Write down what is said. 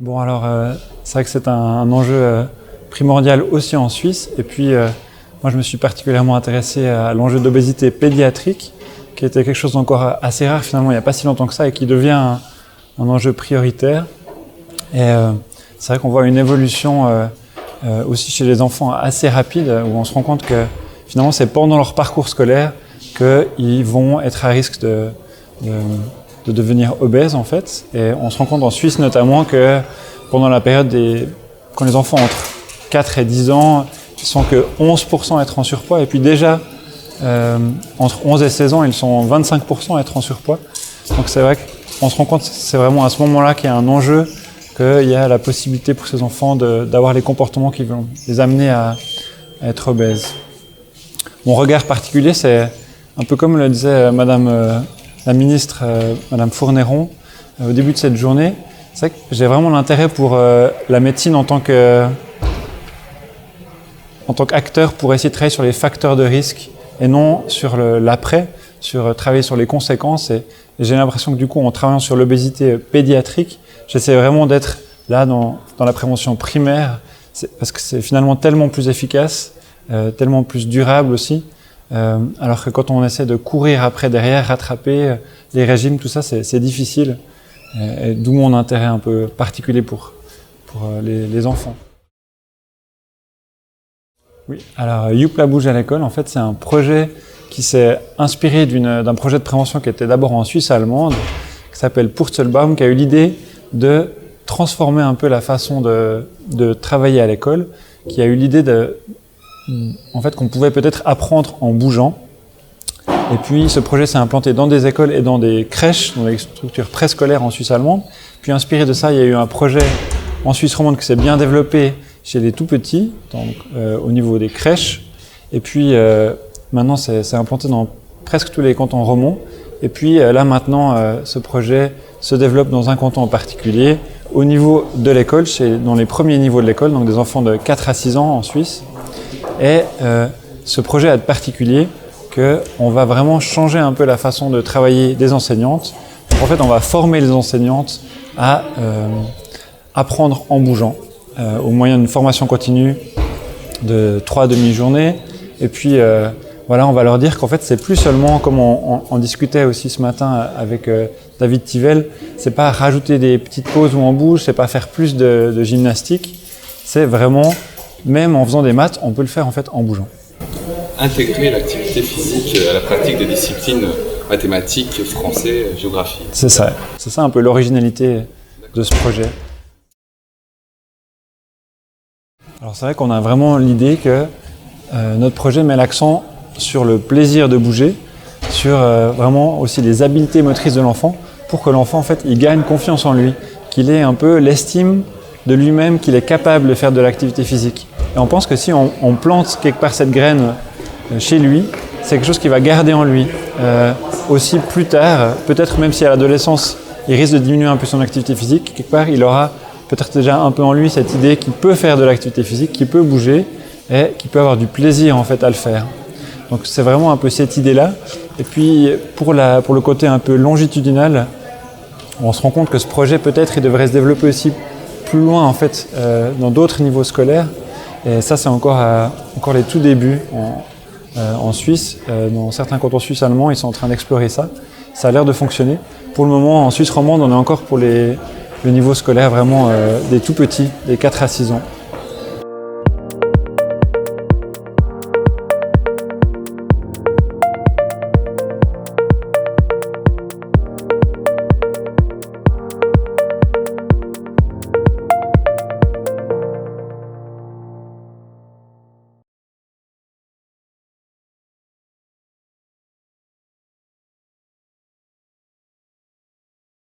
Bon alors, c'est vrai que c'est un enjeu primordial aussi en Suisse. Et puis, moi je me suis particulièrement intéressé à l'enjeu d'obésité pédiatrique, qui était quelque chose d'encore assez rare finalement il n'y a pas si longtemps que ça et qui devient un enjeu prioritaire. Et c'est vrai qu'on voit une évolution aussi chez les enfants assez rapide, où on se rend compte que finalement c'est pendant leur parcours scolaire qu'ils vont être à risque de devenir obèses en fait. Et on se rend compte en Suisse notamment que pendant la période quand les enfants entre 4 et 10 ans, ils sont que 11% à être en surpoids. Et puis déjà, entre 11 et 16 ans, ils sont 25% à être en surpoids. Donc c'est vrai qu'on se rend compte que c'est vraiment à ce moment-là qu'il y a un enjeu, qu'il y a la possibilité pour ces enfants d'avoir les comportements qui vont les amener à être obèses. Mon regard particulier, c'est un peu comme le disait Madame la ministre, Madame Fourneron, au début de cette journée. C'est vrai que j'ai vraiment l'intérêt pour la médecine en tant qu'acteur pour essayer de travailler sur les facteurs de risque et non sur l'après, sur travailler sur les conséquences. Et j'ai l'impression que du coup, en travaillant sur l'obésité pédiatrique, j'essaie vraiment d'être là dans la prévention primaire, parce que c'est finalement tellement plus efficace, tellement plus durable aussi. Alors que quand on essaie de courir après derrière, rattraper les régimes, tout ça, c'est difficile. Et d'où mon intérêt un peu particulier pour les enfants. Oui, alors Youpla bouge à l'école, en fait, c'est un projet qui s'est inspiré d'un projet de prévention qui était d'abord en Suisse allemande, qui s'appelle Purzelbaum, qui a eu l'idée de transformer un peu la façon de travailler à l'école, qui a eu l'idée en fait, qu'on pouvait peut-être apprendre en bougeant. Et puis ce projet s'est implanté dans des écoles et dans des crèches, dans des structures préscolaires en Suisse allemande. Puis inspiré de ça, il y a eu un projet en Suisse romande qui s'est bien développé chez les tout petits, donc au niveau des crèches. Et puis maintenant, c'est implanté dans presque tous les cantons romands. Et puis là maintenant, ce projet se développe dans un canton en particulier, au niveau de l'école, dans les premiers niveaux de l'école, donc des enfants de 4 à 6 ans en Suisse. Et ce projet a de particulier qu'on va vraiment changer un peu la façon de travailler des enseignantes. Donc en fait, on va former les enseignantes à apprendre en bougeant, au moyen d'une formation continue de 3 demi-journées. Et puis voilà, on va leur dire qu'en fait, c'est plus seulement, comme on discutait aussi ce matin avec David Tivel, c'est pas rajouter des petites pauses où on bouge, c'est pas faire plus de gymnastique, c'est vraiment, même en faisant des maths, on peut le faire en fait en bougeant. Intégrer l'activité physique à la pratique des disciplines mathématiques, français, géographie. C'est ça un peu l'originalité de ce projet. Alors c'est vrai qu'on a vraiment l'idée que notre projet met l'accent sur le plaisir de bouger, sur vraiment aussi les habiletés motrices de l'enfant, pour que l'enfant en fait il gagne confiance en lui, qu'il ait un peu l'estime de lui-même, qu'il est capable de faire de l'activité physique. Et on pense que si on plante quelque part cette graine chez lui, c'est quelque chose qu'il va garder en lui. Aussi plus tard, peut-être même si à l'adolescence, il risque de diminuer un peu son activité physique, quelque part il aura peut-être déjà un peu en lui cette idée qu'il peut faire de l'activité physique, qu'il peut bouger et qu'il peut avoir du plaisir en fait à le faire. Donc c'est vraiment un peu cette idée-là. Et puis pour le côté un peu longitudinal, on se rend compte que ce projet peut-être il devrait se développer aussi plus loin en fait dans d'autres niveaux scolaires. Et ça c'est encore les tout débuts en Suisse. Dans certains cantons suisses allemands, ils sont en train d'explorer ça. Ça a l'air de fonctionner. Pour le moment, en Suisse romande, on est encore pour le niveau scolaire vraiment des tout petits, des 4 à 6 ans.